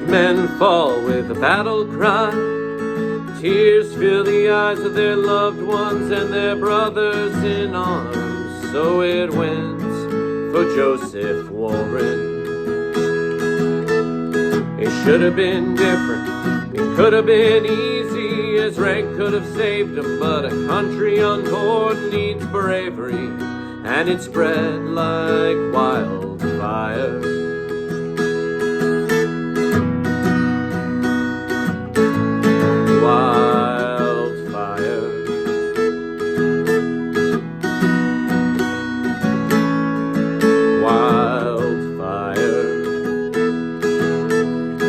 Brave men fall with a battle cry. Tears fill the eyes of their loved ones and their brothers in arms. So it went for Joseph Warren. It should have been different, it could have been easy. His rank could have saved him, but a country unborn needs bravery, and it spread like wildfire. Wildfire. Wildfire.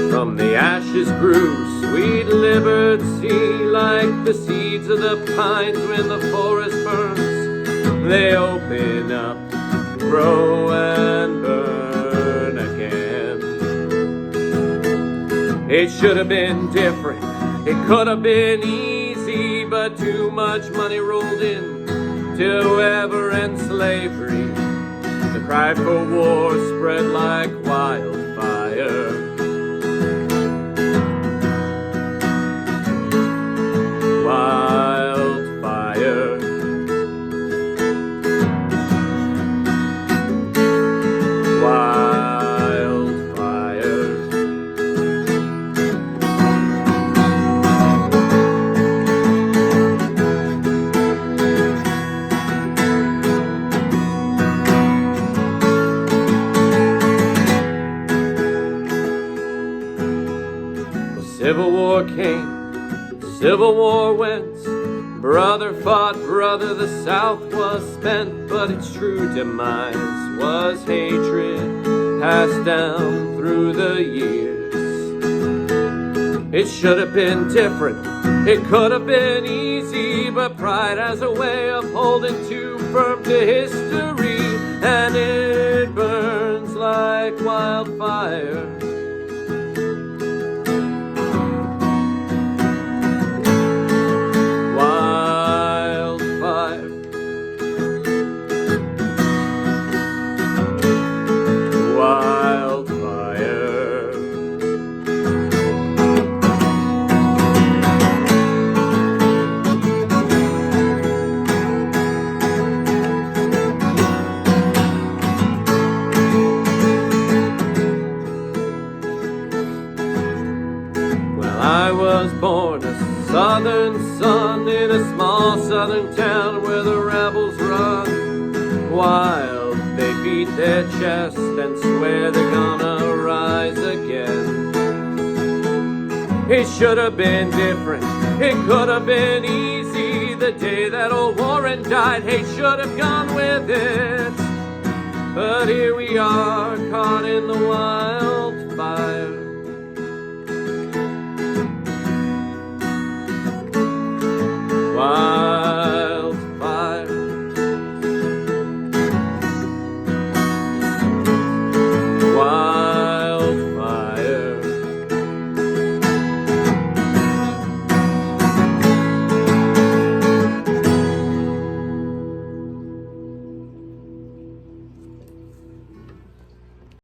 From the ashes grew sweet liberty, like the seeds of the pines when the forest burns. They open up, grow and burn again. It should have been different, it could have been easy, but too much money rolled in to ever end slavery. The cry for war spread like wildfire. Wildfire. Wildfire. The Civil War came, Civil War went, brother fought brother, the South was spent, but its true demise was hatred passed down through the years. It should have been different, it could have been easy, but pride has a way of holding too firm to history, and it burns like wildfire. I was born a southern son in a small southern town where the rebels run wild. They beat their chest and swear they're gonna rise again. It should have been different, it could have been easy. The day that old Warren died, hate should have gone with it. But here we are, caught in the wild.